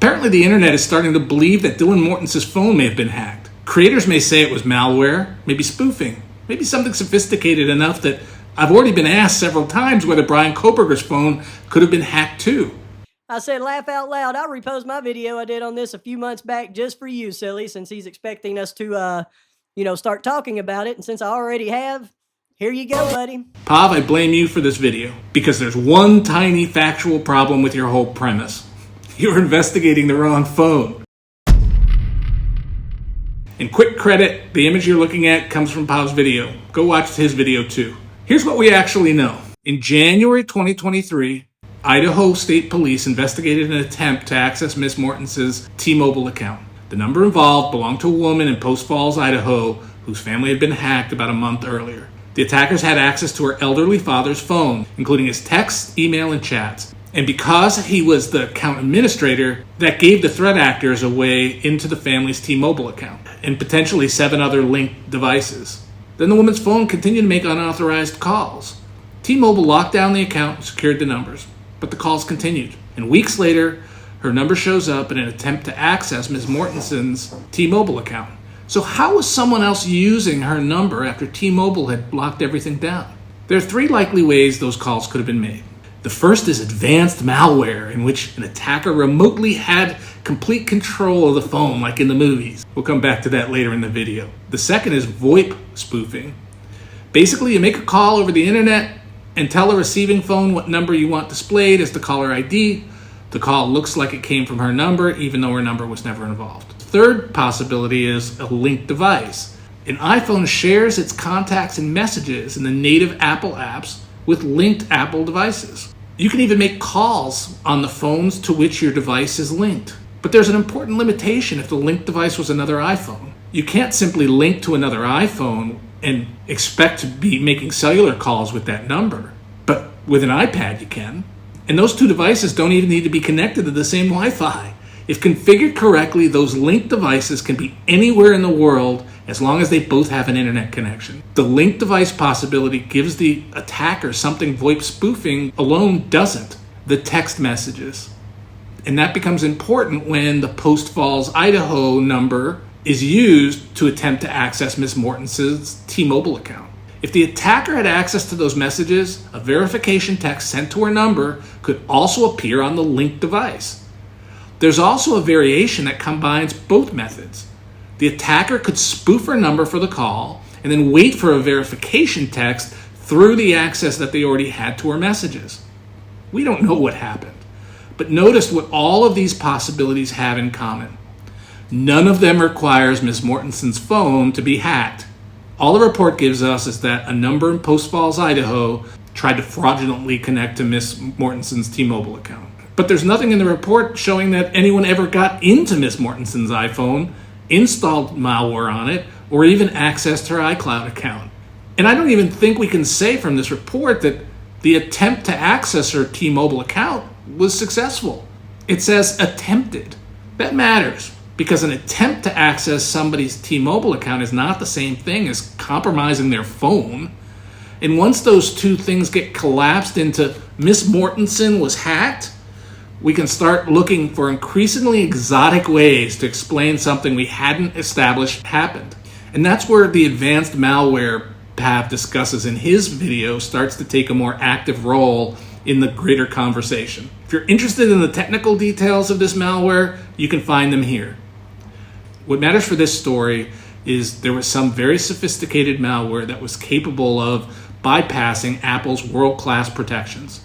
Apparently, the internet is starting to believe that Dylan Mortensen's phone may have been hacked. Creators may say it was malware, maybe spoofing, maybe something sophisticated enough that I've already been asked several times whether Brian Koberger's phone could have been hacked too. I said, laugh out loud. I'll repost my video I did on this a few months back just for you, silly, since he's expecting us to, start talking about it. And since I already have, here you go, buddy. Pav, I blame you for this video because there's one tiny factual problem with your whole premise. You're investigating the wrong phone. And quick credit, the image you're looking at comes from Pav's video. Go watch his video too. Here's what we actually know. In January 2023, Idaho State Police investigated an attempt to access Miss Mortensen's T-Mobile account. The number involved belonged to a woman in Post Falls, Idaho, whose family had been hacked about a month earlier. The attackers had access to her elderly father's phone, including his texts, email, and chats. And because he was the account administrator, that gave the threat actors a way into the family's T-Mobile account and potentially 7 other linked devices. Then the woman's phone continued to make unauthorized calls. T-Mobile locked down the account and secured the numbers, but the calls continued. And weeks later, her number shows up in an attempt to access Ms. Mortensen's T-Mobile account. So how was someone else using her number after T-Mobile had locked everything down? There are 3 likely ways those calls could have been made. The first is advanced malware, in which an attacker remotely had complete control of the phone, like in the movies. We'll come back to that later in the video. The second is VoIP spoofing. Basically, you make a call over the internet and tell the receiving phone what number you want displayed as the caller ID. The call looks like it came from her number, even though her number was never involved. Third possibility is a linked device. An iPhone shares its contacts and messages in the native Apple apps with linked Apple devices. You can even make calls on the phones to which your device is linked. But there's an important limitation if the linked device was another iPhone. You can't simply link to another iPhone and expect to be making cellular calls with that number. But with an iPad you can. And those 2 devices don't even need to be connected to the same Wi-Fi. If configured correctly, those linked devices can be anywhere in the world as long as they both have an internet connection. The linked device possibility gives the attacker something VoIP spoofing alone doesn't: the text messages. And that becomes important when the Post Falls, Idaho number is used to attempt to access Ms. Mortensen's T-Mobile account. If the attacker had access to those messages, a verification text sent to her number could also appear on the linked device. There's also a variation that combines both methods. The attacker could spoof her number for the call and then wait for a verification text through the access that they already had to her messages. We don't know what happened, but notice what all of these possibilities have in common. None of them requires Ms. Mortensen's phone to be hacked. All the report gives us is that a number in Post Falls, Idaho tried to fraudulently connect to Ms. Mortensen's T-Mobile account. But there's nothing in the report showing that anyone ever got into Ms. Mortensen's iPhone, installed malware on it, or even accessed her iCloud account. And I don't even think we can say from this report that the attempt to access her T-Mobile account was successful. It says attempted. That matters because an attempt to access somebody's T-Mobile account is not the same thing as compromising their phone. And once those 2 things get collapsed into Miss Mortensen was hacked, we can start looking for increasingly exotic ways to explain something we hadn't established happened. And that's where the advanced malware Pav discusses in his video starts to take a more active role in the greater conversation. If you're interested in the technical details of this malware, you can find them here. What matters for this story is there was some very sophisticated malware that was capable of bypassing Apple's world-class protections.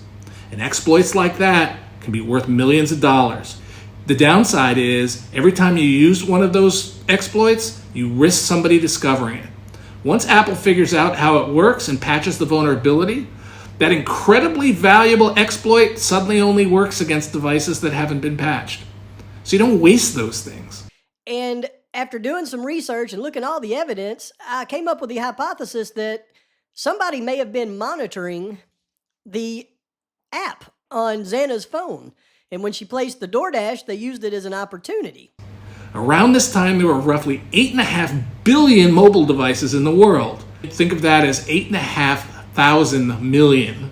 And exploits like that can be worth millions of dollars. The downside is every time you use one of those exploits, you risk somebody discovering it. Once Apple figures out how it works and patches the vulnerability, that incredibly valuable exploit suddenly only works against devices that haven't been patched. So you don't waste those things. And after doing some research and looking at all the evidence, I came up with the hypothesis that somebody may have been monitoring the app on Xana's phone. And when she placed the DoorDash, they used it as an opportunity. Around this time, there were roughly 8.5 billion mobile devices in the world. Think of that as 8,500 million.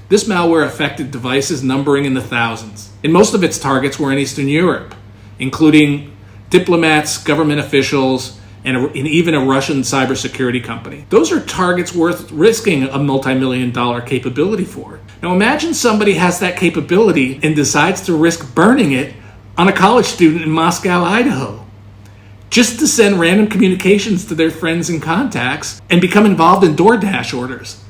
This malware affected devices numbering in the thousands. And most of its targets were in Eastern Europe. including diplomats, government officials, and even a Russian cybersecurity company. Those are targets worth risking a multi-million-dollar capability for. Now imagine somebody has that capability and decides to risk burning it on a college student in Moscow, Idaho, just to send random communications to their friends and contacts and become involved in DoorDash orders.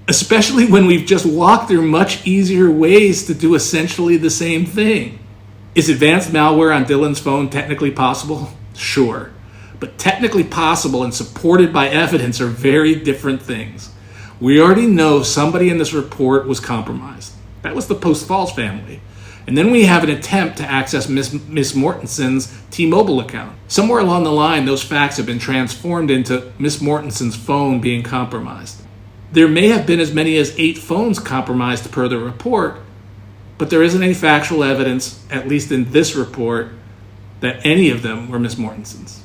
Especially when we've just walked through much easier ways to do essentially the same thing. Is advanced malware on Dylan's phone technically possible? Sure. But technically possible and supported by evidence are very different things. We already know somebody in this report was compromised. That was the Post-Falls family. And then we have an attempt to access Miss Mortensen's T-Mobile account. Somewhere along the line, those facts have been transformed into Miss Mortensen's phone being compromised. There may have been as many as 8 phones compromised per the report, but there isn't any factual evidence, at least in this report, that any of them were Miss Mortensen's.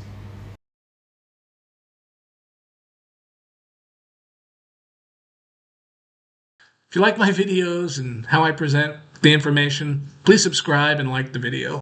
If you like my videos and how I present the information, please subscribe and like the video.